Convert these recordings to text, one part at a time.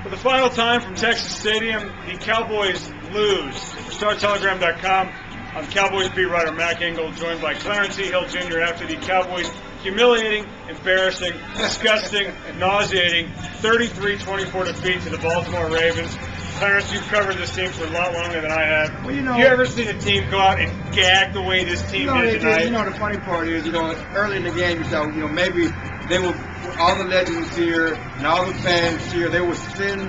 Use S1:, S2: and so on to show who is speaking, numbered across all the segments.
S1: For the final time from Texas Stadium, the Cowboys lose. For StarTelegram.com, I'm Cowboys beat writer Mac Engel, joined by Clarence E. Hill Jr. after the Cowboys' humiliating, embarrassing, disgusting, nauseating 33-24 defeat to the Baltimore Ravens. Clarence, you've covered this team for a lot longer than I have.
S2: Well,
S1: have you ever seen a team go out and gag the way this team did tonight?
S2: The funny part is, early in the game, you thought, maybe they will, all the legends here and all the fans here, they will send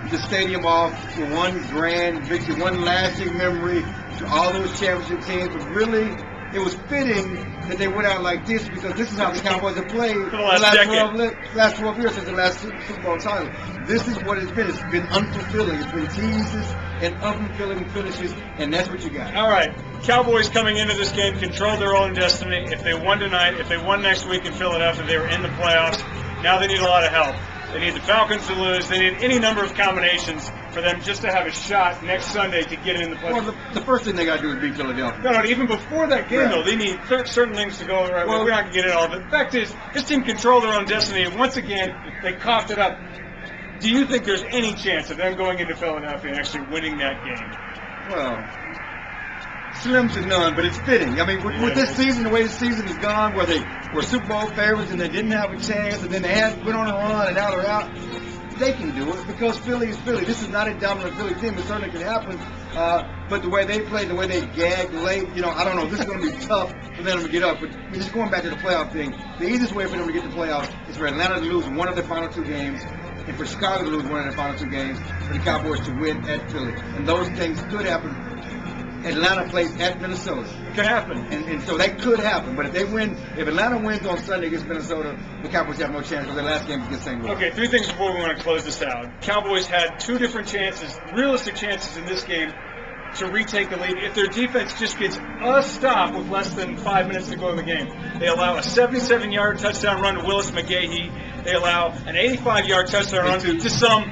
S2: the stadium off for one grand victory, one lasting memory to all those championship teams. But really, it was fitting that they went out like this, because this is how the Cowboys have played
S1: for the last
S2: 12 years since the last Super Bowl title. This is what it's been. It's been unfulfilling. It's been teases and unfulfilling finishes, and that's what you got.
S1: All right. Cowboys coming into this game controlled their own destiny. If they won tonight, if they won next week in Philadelphia, they were in the playoffs. Now they need a lot of help. They need the Falcons to lose. They need any number of combinations for them just to have a shot next Sunday to get in the playoffs.
S2: Well, the first thing they got to do is beat Philadelphia.
S1: No, even before that game, though, they need certain things to go right. Well, we're not going to get it all. But the fact is, this team controlled their own destiny, and once again, they coughed it up. Do you think there's any chance of them going into Philadelphia and actually winning that game?
S2: Well, slim to none, but it's fitting. I mean, with this season, the way the season has gone, where they were Super Bowl favorites and they didn't have a chance, and then they went on a run and now they're out, they can do it, because Philly is Philly. This is not a dominant Philly team. It certainly can happen. But the way they play, the way they gag late, I don't know. This is going to be tough for them to get up. But just going back to the playoff thing, the easiest way for them to get to the playoffs is for Atlanta to lose one of their final two games, and for Chicago to lose one of their final two games, for the Cowboys to win at Philly. And those things could happen. Atlanta plays at Minnesota.
S1: It could happen.
S2: And so that could happen. But if Atlanta wins on Sunday against Minnesota, the Cowboys have no chance, because their last game is against St. Louis.
S1: Okay, three things before we want to close this out. Cowboys had two different chances, realistic chances in this game, to retake the lead. If their defense just gets a stop with less than 5 minutes to go in the game, they allow a 77-yard touchdown run to Willis McGahee. They allow an 85-yard touchdown run to some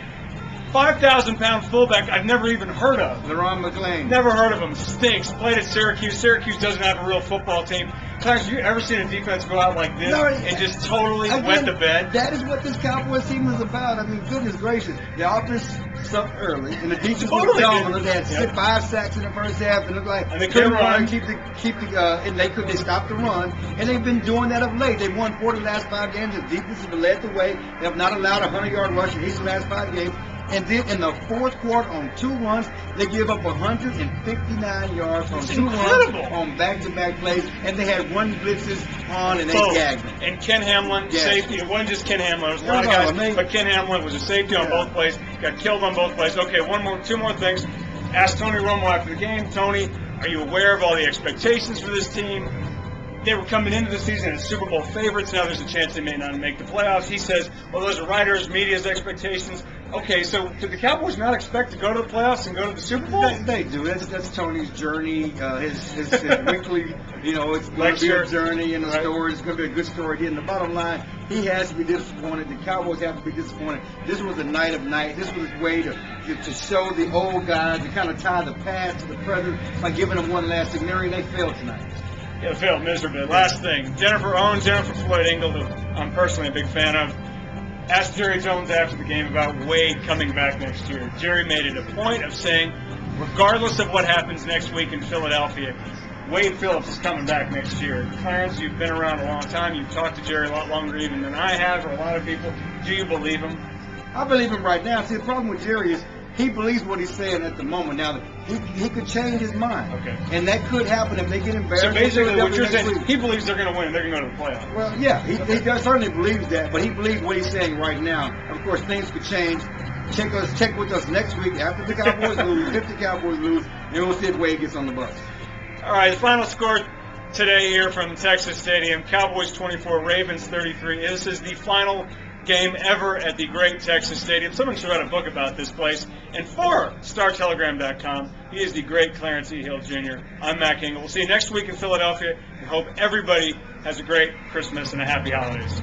S1: 5,000-pound fullback I've never even heard of.
S2: LaRon McClain.
S1: Never heard of him. Stinks. Played at Syracuse. Syracuse doesn't have a real football team. Clarence, have you ever seen a defense go out like this and just totally wet the bed?
S2: That is what this Cowboys team is about. I mean, goodness gracious. The offense sucked early, and the defense was dominant. They had 5 sacks in the first half. It looked like
S1: they couldn't run.
S2: And they stopped the run, and they've been doing that of late. They've won 4 of the last 5 games. The defense has led the way. They have not allowed a 100-yard rush in each of the last 5 games. And then in the fourth quarter, on 2 runs, they give up 159 yards on 2 runs on back-to-back plays, and they had 1 blitzes on, and they gagged them.
S1: And Ken Hamlin, safety. It wasn't just Ken Hamlin. There was a lot of guys, but Ken Hamlin was a safety on both plays. Got killed on both plays. Okay, two more things. Asked Tony Romo after the game, Tony, are you aware of all the expectations for this team? They were coming into the season as Super Bowl favorites. Now there's a chance they may not make the playoffs. He says, well, those are writers, media's expectations. Okay, so did the Cowboys not expect to go to the playoffs and go to the Super Bowl?
S2: They do. That's Tony's journey, his weekly, it's going to be a journey and a story. It's going to be a good story. And the bottom line, he has to be disappointed. The Cowboys have to be disappointed. This was a night of night. This was a way to show the old guys, to kind of tie the past to the present by giving them one last scenario. They failed tonight.
S1: Yeah, failed miserably. Last thing, Jennifer Floyd Engel, who I'm personally a big fan of, asked Jerry Jones after the game about Wade coming back next year. Jerry made it a point of saying, regardless of what happens next week in Philadelphia, Wade Phillips is coming back next year. Clarence, you've been around a long time. You've talked to Jerry a lot longer even than I have, or a lot of people. Do you believe him?
S2: I believe him right now. See, the problem with Jerry is he believes what he's saying at the moment. Now, he could change his mind. Okay. And that could happen if they get embarrassed.
S1: So basically what you're saying, he believes they're going to win. They're going to go to the playoffs.
S2: Well, yeah, he certainly believes that, but he believes what he's saying right now. Of course, things could change. Check with us next week after the Cowboys lose, if the Cowboys lose, and we'll see if Wade gets on the bus.
S1: All right, the final score today here from Texas Stadium, Cowboys 24, Ravens 33. This is the final game ever at the great Texas Stadium. Someone should write a book about this place. And for StarTelegram.com, he is the great Clarence E. Hill Jr. I'm Mac Engel. We'll see you next week in Philadelphia, and hope everybody has a great Christmas and a happy holidays.